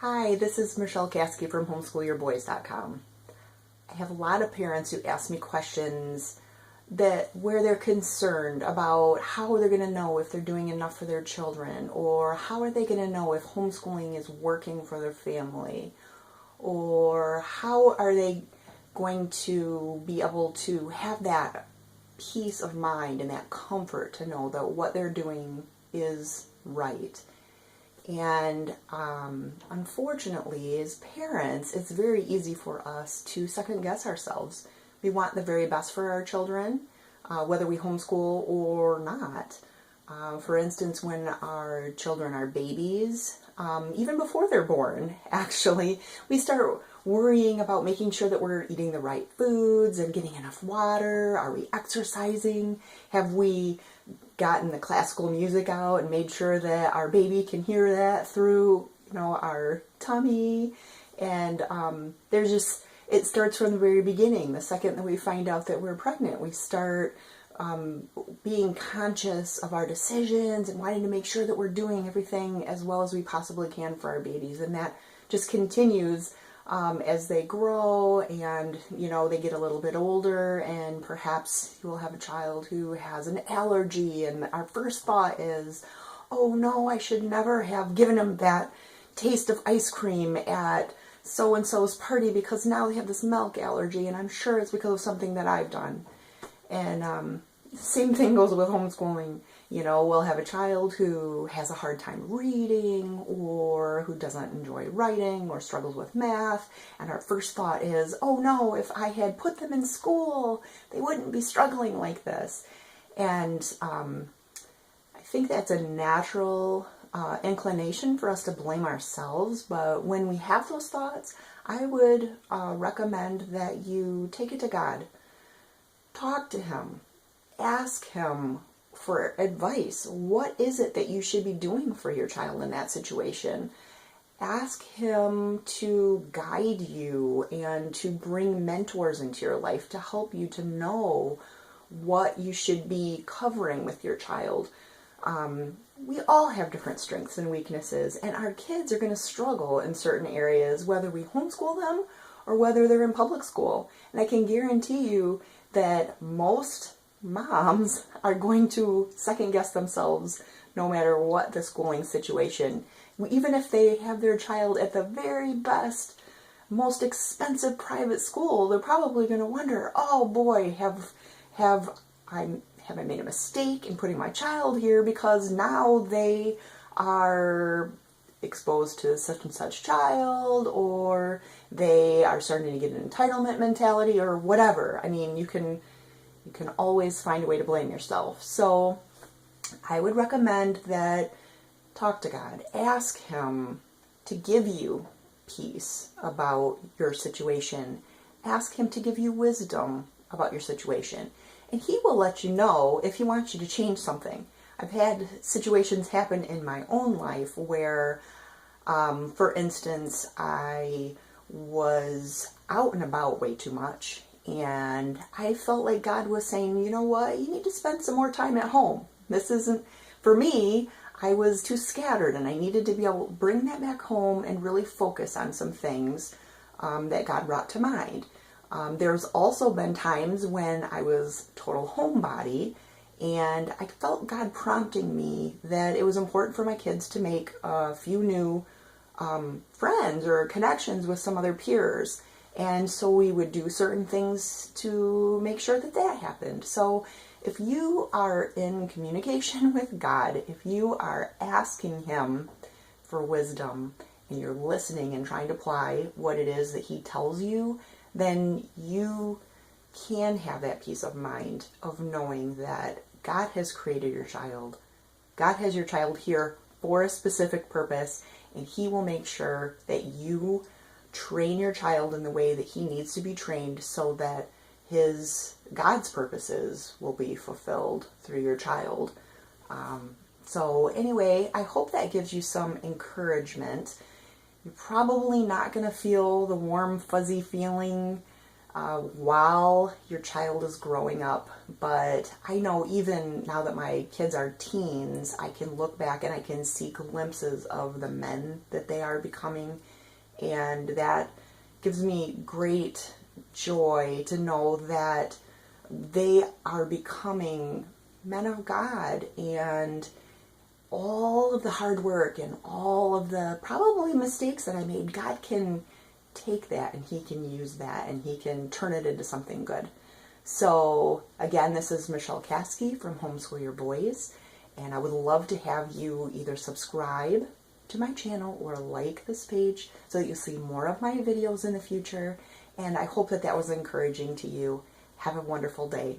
Hi, this is Michelle Kasky from Homeschool-Your-Boys.com. I have a lot of parents who ask me questions where they're concerned about how they're going to know if they're doing enough for their children, or how are they going to know if homeschooling is working for their family, or how are they going to be able to have that peace of mind and that comfort to know that what they're doing is right. And unfortunately, as parents, it's very easy for us to second guess ourselves. We want the very best for our children, whether we homeschool or not. For instance, when our children are babies, even before they're born, actually, we start worrying about making sure that we're eating the right foods and getting enough water. Are we exercising? Have we gotten the classical music out and made sure that our baby can hear that through, our tummy? And it starts from the very beginning. The second that we find out that we're pregnant, we start being conscious of our decisions and wanting to make sure that we're doing everything as well as we possibly can for our babies. And that just continues as they grow and, they get a little bit older, and perhaps you will have a child who has an allergy, and our first thought is, oh no, I should never have given them that taste of ice cream at so-and-so's party because now they have this milk allergy, and I'm sure it's because of something that I've done. And same thing goes with homeschooling. We'll have a child who has a hard time reading, or who doesn't enjoy writing, or struggles with math, and our first thought is, oh no, if I had put them in school, they wouldn't be struggling like this. And I think that's a natural inclination for us to blame ourselves, but when we have those thoughts, I would recommend that you take it to God. Talk to Him. Ask Him for advice. What is it that you should be doing for your child in that situation? Ask Him to guide you and to bring mentors into your life to help you to know what you should be covering with your child. We all have different strengths and weaknesses, and our kids are going to struggle in certain areas, whether we homeschool them or whether they're in public school. And I can guarantee you that most moms are going to second guess themselves no matter what the schooling situation. Even if they have their child at the very best, most expensive private school, they're probably going to wonder, oh boy, have I made a mistake in putting my child here, because now they are exposed to such and such child, or they are starting to get an entitlement mentality, or whatever. I mean, you can always find a way to blame yourself. So I would recommend that talk to God. Ask Him to give you peace about your situation. Ask Him to give you wisdom about your situation. And He will let you know if He wants you to change something. I've had situations happen in my own life where, for instance, I was out and about way too much. And I felt like God was saying, you know what, you need to spend some more time at home. This isn't, for me, I was too scattered, and I needed to be able to bring that back home and really focus on some things that God brought to mind. There's also been times when I was total homebody, and I felt God prompting me that it was important for my kids to make a few new friends or connections with some other peers. And so we would do certain things to make sure that that happened. So if you are in communication with God, if you are asking Him for wisdom, and you're listening and trying to apply what it is that He tells you, then you can have that peace of mind of knowing that God has created your child. God has your child here for a specific purpose, and He will make sure that you train your child in the way that he needs to be trained so that God's purposes will be fulfilled through your child. So anyway, I hope that gives you some encouragement. You're probably not going to feel the warm, fuzzy feeling while your child is growing up. But I know even now that my kids are teens, I can look back and I can see glimpses of the men that they are becoming, and that gives me great joy to know that they are becoming men of God, and all of the hard work and all of the probably mistakes that I made, God can take that and He can use that and He can turn it into something good. So again, this is Michelle Caskey from Homeschool Your Boys, and I would love to have you either subscribe to my channel or like this page so that you'll see more of my videos in the future, and I hope that that was encouraging to you. Have a wonderful day.